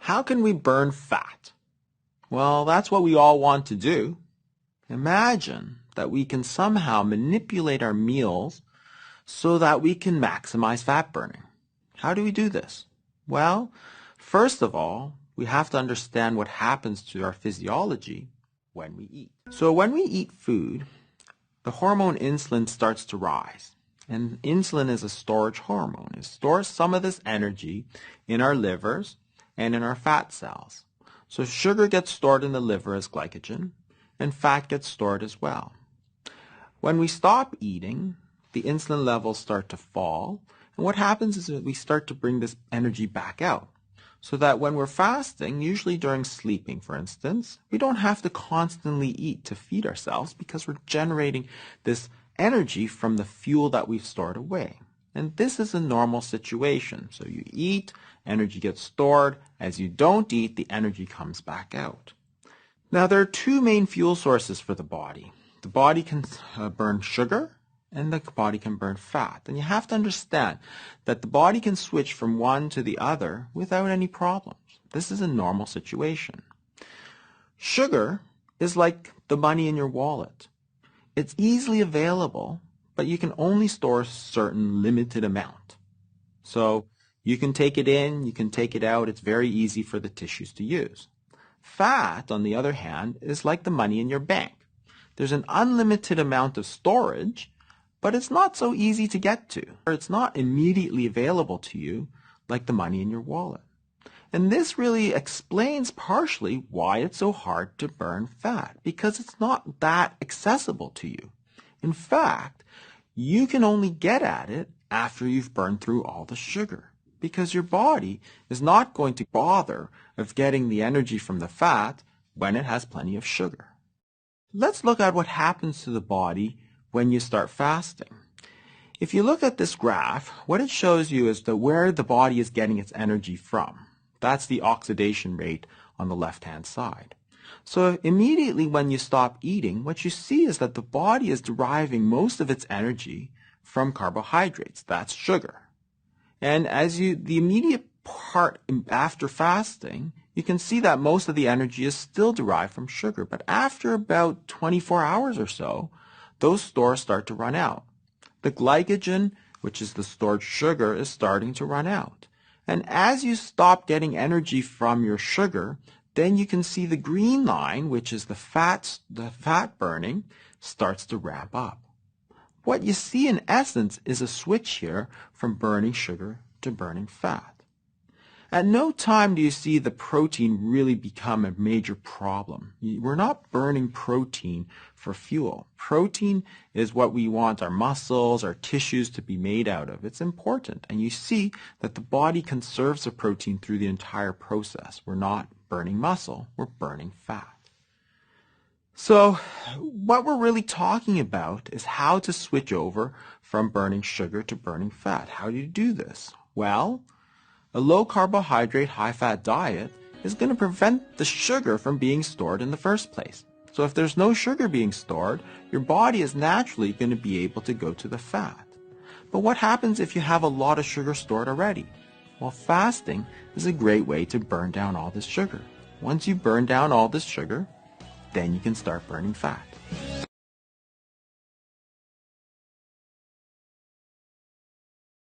How can we burn fat? Well, that's what we all want to do. Imagine that we can somehow manipulate our meals so that we can maximize fat burning. How do we do this? Well, first of all, we have to understand what happens to our physiology when we eat. So when we eat food, the hormone insulin starts to rise. And insulin is a storage hormone. It stores some of this energy in our livers and in our fat cells. So sugar gets stored in the liver as glycogen, and fat gets stored as well. When we stop eating, the insulin levels start to fall, and what happens is that we start to bring this energy back out. So that when we're fasting, usually during sleeping, for instance, we don't have to constantly eat to feed ourselves because we're generating this energy from the fuel that we've stored away. And this is a normal situation. So you eat, energy gets stored. As you don't eat, the energy comes back out. Now there are two main fuel sources for the body. The body can burn sugar and the body can burn fat. And you have to understand that the body can switch from one to the other without any problems. This is a normal situation. Sugar is like the money in your wallet. It's easily available, but you can only store a certain limited amount. So you can take it in, you can take it out. It's very easy for the tissues to use. Fat, on the other hand, is like the money in your bank. There's an unlimited amount of storage, but it's not so easy to get to, or it's not immediately available to you like the money in your wallet. And this really explains partially why it's so hard to burn fat, because it's not that accessible to you. In fact, you can only get at it after you've burned through all the sugar, because your body is not going to bother of getting the energy from the fat when it has plenty of sugar. Let's look at what happens to the body when you start fasting. If you look at this graph, what it shows you is that where the body is getting its energy from. That's the oxidation rate on the left-hand side. So immediately when you stop eating, what you see is that the body is deriving most of its energy from carbohydrates. That's sugar. And the immediate part after fasting, you can see that most of the energy is still derived from sugar. But after about 24 hours or so, those stores start to run out. The glycogen, which is the stored sugar, is starting to run out. And as you stop getting energy from your sugar, then you can see the green line, which is the fat burning, starts to ramp up. What you see in essence is a switch here from burning sugar to burning fat. At no time do you see the protein really become a major problem. We're not burning protein for fuel. Protein is what we want our muscles, our tissues to be made out of. It's important. And you see that the body conserves the protein through the entire process. We're not burning muscle, we're burning fat. So what we're really talking about is how to switch over from burning sugar to burning fat. How do you do this? Well, a low-carbohydrate, high-fat diet is going to prevent the sugar from being stored in the first place. So if there's no sugar being stored, your body is naturally going to be able to go to the fat. But what happens if you have a lot of sugar stored already? Well, fasting is a great way to burn down all this sugar. Once you burn down all this sugar, then you can start burning fat.